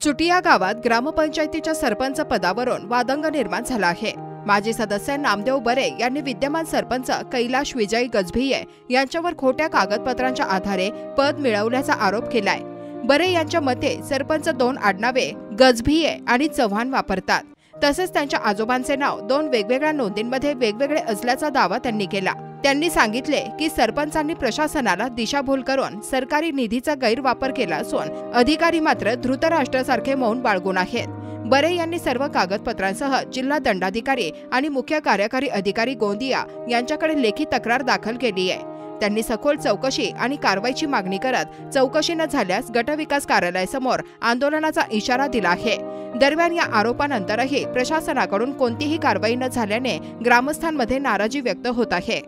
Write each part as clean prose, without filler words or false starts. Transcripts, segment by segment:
चुटिया गावात ग्रामपंचायतीच्या सरपंच पदावरून वादंग निर्माण झाला आहे। माजी सदस्य नामदेव बरे यांनी विद्यमान सरपंच कैलाश विजय गजभिये यांच्यावर खोट्या कागदपत्रांच्या आधारे पद मिळवल्याचा आरोप केलाय। बरे यांच्या मते सरपंच दोन आडनावे गजभिये आणि चव्हाण वापरतात, तसेच त्यांच्या आजोबांचे नाव दोन वेगवेगळ्या नोंदींमध्ये वेगवेगळे असल्याचा दावा त्यांनी केला। त्यांनी सांगितले की सरपंचांनी प्रशासनाला दिशाभूल करून सरकारी निधीचा गैरवापर केला असून अधिकारी मात्र धृतराष्ट्रासारखे मौन बाळगून आहेत। बरे यांनी सर्व कागदपत्रांसह जिल्हा दंडाधिकारी आणि मुख्य कार्यकारी अधिकारी गोंदिया यांच्याकडे लेखी तक्रार दाखल केली आहे। त्यांनी सखोल चौकशी आणि कारवाईची मागणी करत चौकशी न झाल्यास गटविकास कार्यालयासमोर आंदोलनाचा इशारा दिला आहे। दरम्यान या आरोपानंतरही प्रशासनाकडून कोणतीही कारवाई न झाल्याने ग्रामस्थांमध्ये नाराजी व्यक्त होत आहे।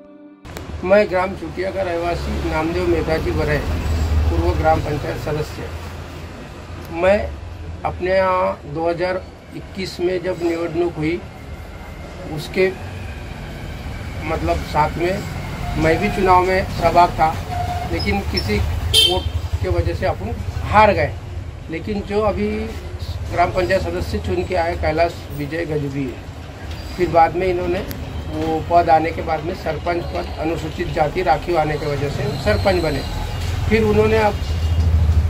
मैं ग्राम चुटिया का रहवासी नामदेव मेघाजी बरे, पूर्व ग्राम पंचायत सदस्य। मैं अपने यहाँ 2021 में जब निवडणूक हुई उसके मतलब साथ में मैं भी चुनाव में सहभाग था, लेकिन किसी वोट के वजह से अपन हार गए। लेकिन जो अभी ग्राम पंचायत सदस्य चुन के आए कैलाश विजय गजभिये, फिर बाद में इन्होंने वो पद आने के बाद में सरपंच पद अनुसूचित जाति राखीव आने की वजह से सरपंच बने। फिर उन्होंने अब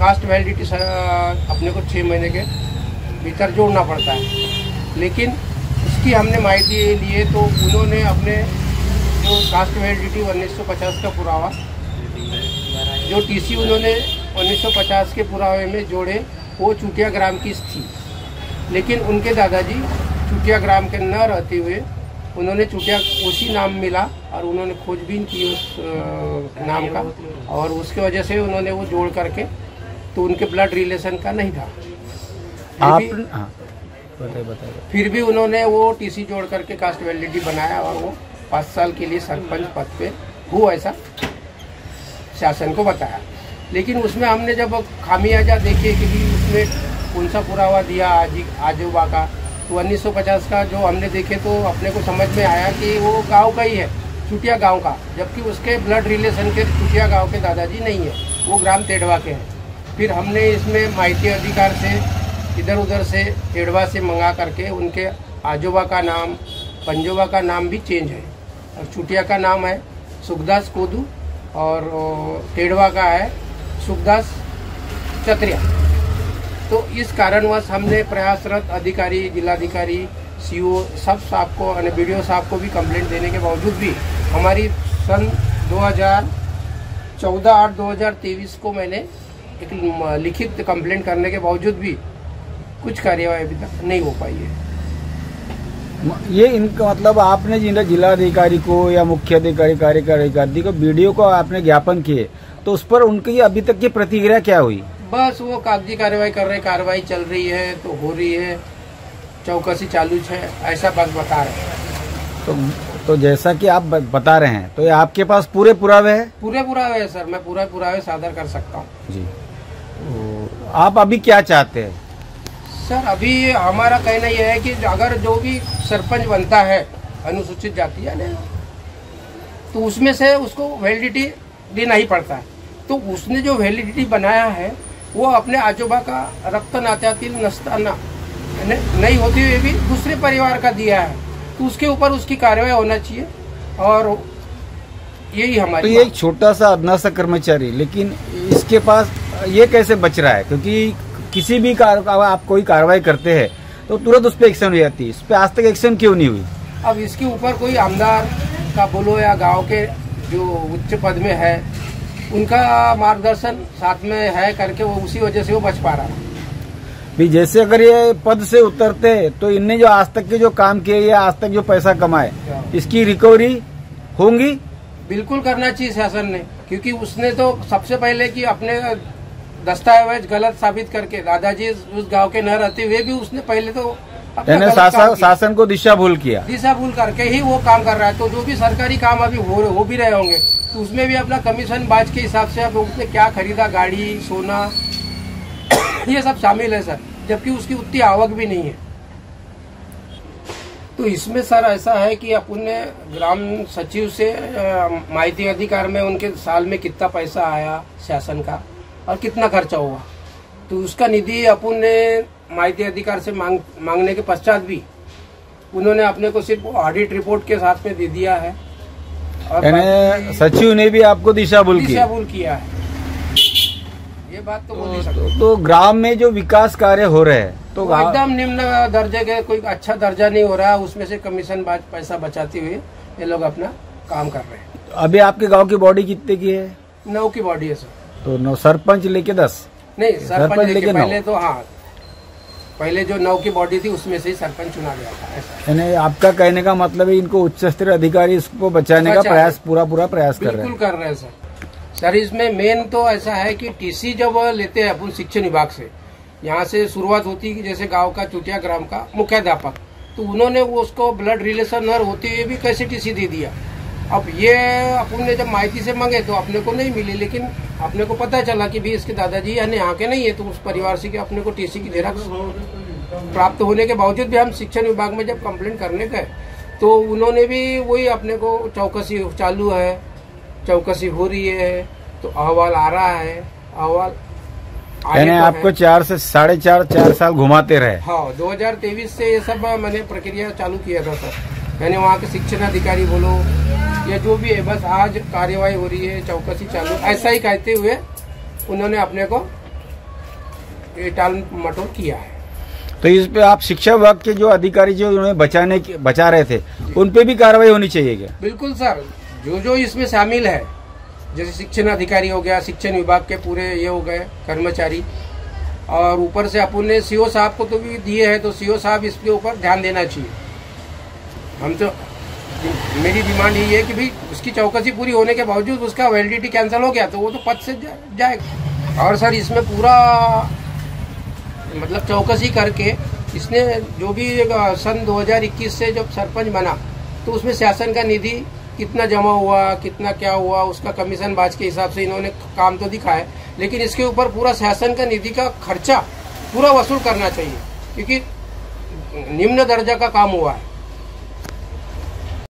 कास्ट वैलिडिटी अपने को 6 महीने के भीतर जोड़ना पड़ता है, लेकिन उसकी हमने माहिती लिए तो उन्होंने अपने जो कास्ट वैलिडिटी 1950 का पुरावा, जो टीसी उन्होंने 1950 के पुरावे में जोड़े वो चुटिया ग्राम की थी, लेकिन उनके दादाजी चुटिया ग्राम के न रहते हुए उन्होंने चुटिया उसी नाम मिला और उन्होंने खोजबीन की उस नाम का, और उसके वजह से उन्होंने वो जोड़ करके, तो उनके ब्लड रिलेशन का नहीं था। फिर भी उन्होंने वो टीसी जोड़ करके कास्ट वैलिडिटी बनाया और वो 5 साल के लिए सरपंच पद पे हो, ऐसा शासन को बताया। लेकिन उसमें हमने जब खामियाजा देखे कि उसमें कौन सा पुरावा दिया आजोबा का, तो 1950 का जो हमने देखे तो अपने को समझ में आया कि वो गांव का ही है, चुटिया गांव का, जबकि उसके ब्लड रिलेशन के चुटिया गांव के दादाजी नहीं है, वो ग्राम तेड़वा के हैं। फिर हमने इसमें माहिती अधिकार से इधर उधर से तेड़वा से मंगा करके उनके आजोबा का नाम, पंजोबा का नाम भी चेंज है, और चुटिया का नाम है सुखदास कोदू और तेड़वा का है सुखदास चतरिया। तो इस कारणवश हमने प्रयासरत अधिकारी, जिलाधिकारी, सीओ सब साहब को और बीडीओ साहब को भी कंप्लेंट देने के बावजूद भी हमारी सन 2014-8-2023 को मैंने एक लिखित कंप्लेंट करने के बावजूद भी कुछ कार्यवाही अभी तक नहीं हो पाई है। ये इनका मतलब आपने जिलाधिकारी को या मुख्य अधिकारी, कार्यकारी अधिकारी को, बीडीओ को आपने ज्ञापन किए, तो उस पर उनकी अभी तक की प्रतिक्रिया क्या हुई? बस वो कागजी कार्रवाई कर रहे, कार्रवाई चल रही है तो हो रही है, चौकसी चालू है, ऐसा बस बता रहे हैं। तो जैसा कि आप बता रहे हैं, तो ये आपके पास पूरे पुरावे हैं? पूरे पुरावे है सर, मैं पूरा पुरावे सादर कर सकता हूँ जी। तो आप अभी क्या चाहते हैं? सर अभी हमारा कहना यह है कि अगर जो भी सरपंच बनता है अनुसूचित जाति यानी, तो उसमें से उसको वैलिडिटी देना ही पड़ता है। तो उसने जो वैलिडिटी बनाया है वो अपने आजोबा का रक्त नात्यातील नसताना नहीं होते हुए भी दूसरे परिवार का दिया है, तो उसके ऊपर उसकी कार्रवाई होना चाहिए। और यही हमारी, तो ये एक छोटा सा अदना सा कर्मचारी, लेकिन इसके पास ये कैसे बच रहा है? क्योंकि किसी भी आप कोई कार्रवाई करते हैं तो तुरंत उस पर एक्शन हो जाती है, इस पर आज तक एक्शन क्यों नहीं हुई? अब इसके ऊपर कोई आमदार का बोलो या गांव के जो उच्च पद में है उनका मार्गदर्शन साथ में है करके वो उसी वजह से वो बच पा रहा है। भी जैसे अगर ये पद से उतरते तो इनने जो आज तक के जो काम किए या आज तक जो पैसा कमाए, इसकी रिकवरी होंगी? बिल्कुल करना चाहिए शासन ने, क्योंकि उसने तो सबसे पहले कि अपने दस्तावेज गलत साबित करके दादाजी उस गांव के न रहते हुए भी उसने पहले तो शासन को दिशा भूल किया, दिशा भूल करके ही वो काम कर रहा है। तो जो भी सरकारी काम अभी हो भी रहे होंगे तो उसमें भी अपना कमीशन बाज के हिसाब से अब उसने क्या खरीदा, गाड़ी, सोना, ये सब शामिल है सर, जबकि उसकी उतनी आवक भी नहीं है। तो इसमें सर ऐसा है कि अपन ने ग्राम सचिव से माहिती अधिकार में उनके साल में कितना पैसा आया शासन का और कितना खर्चा हुआ, तो उसका निधि अपन ने माहिती अधिकार से मांगने के पश्चात भी उन्होंने अपने को सिर्फ ऑडिट रिपोर्ट के साथ में दे दिया है। और सचिव ने भी आपको दिशाभूल किया है। ये बात तो बोल नहीं सकते। तो ग्राम में जो विकास कार्य हो रहे हैं तो एकदम निम्न दर्जे के, कोई अच्छा दर्जा नहीं हो रहा, उसमें से कमीशन पैसा बचाते हुए ये लोग अपना काम कर रहे हैं। अभी आपके गांव की बॉडी कितने की है? 9 की बॉडी है सर। तो 9 सरपंच लेके 10? नहीं, सरपंच लेके पहले तो हाँ, पहले जो 9 की बॉडी थी उसमें से ही सरपंच चुना गया था ऐसा। यानी आपका कहने का मतलब है इनको उच्च स्तरीय अधिकारी इसको बचाने का प्रयास पूरा प्रयास कर रहे हैं? बिल्कुल कर रहे हैं सर। इसमें मेन तो ऐसा है कि टीसी जब लेते हैं अपन शिक्षण विभाग से, यहाँ से शुरुआत होती है कि जैसे गांव का चुटिया ग्राम का मुख्याध्यापक, तो उन्होंने वो उसको ब्लड रिलेशन न होते हुए भी कैसे टीसी दे दिया। अब ये अपन ने जब माहिती से मांगे तो अपने को नहीं मिली, लेकिन अपने को पता चला कि भी इसके दादाजी यानी यहाँ के नहीं है, तो उस परिवार से अपने को टीसी की जेरॉक्स प्राप्त होने के बावजूद भी हम शिक्षण विभाग में जब कंप्लेंट करने गए तो उन्होंने भी वही अपने को चौकसी चालू है, चौकसी हो रही है, तो अहवाल आ रहा है, अहवाल यानी आपको 4 से 4.5 साल घुमाते रहे। हाँ, 2023 से ये सब मैंने प्रक्रिया चालू किया था सर। यानी वहाँ के शिक्षण अधिकारी बोलो या जो भी है, बस आज कार्यवाही हो रही है, चौकसी चालू, ऐसा ही कहते हुए उन्होंने अपने को टाल मटोल किया है। तो इस पे आप शिक्षा विभाग के जो अधिकारी जो उन्हें बचा रहे थे उन पे भी कार्रवाई होनी चाहिए क्या? बिल्कुल सर, जो इसमें शामिल है, जैसे शिक्षण अधिकारी हो गया, शिक्षण विभाग के पूरे ये हो गए कर्मचारी, और ऊपर से अपन ने सीओ साहब को तो भी दिए हैं, तो सीओ साहब इसके ऊपर ध्यान देना चाहिए। हम तो मेरी डिमांड यही है कि भाई उसकी चौकसी पूरी होने के बावजूद उसका वैलिडिटी कैंसिल हो गया तो वो तो पद से जाएगा। और सर इसमें पूरा मतलब चौकसी करके इसने जो भी सन 2021 से जब सरपंच बना तो उसमें शासन का निधि कितना जमा हुआ, कितना क्या हुआ, उसका कमीशन बाज के हिसाब से इन्होंने काम तो दिखाया, लेकिन इसके ऊपर पूरा शासन का निधि का खर्चा पूरा वसूल करना चाहिए, क्योंकि निम्न दर्जा का काम हुआ है।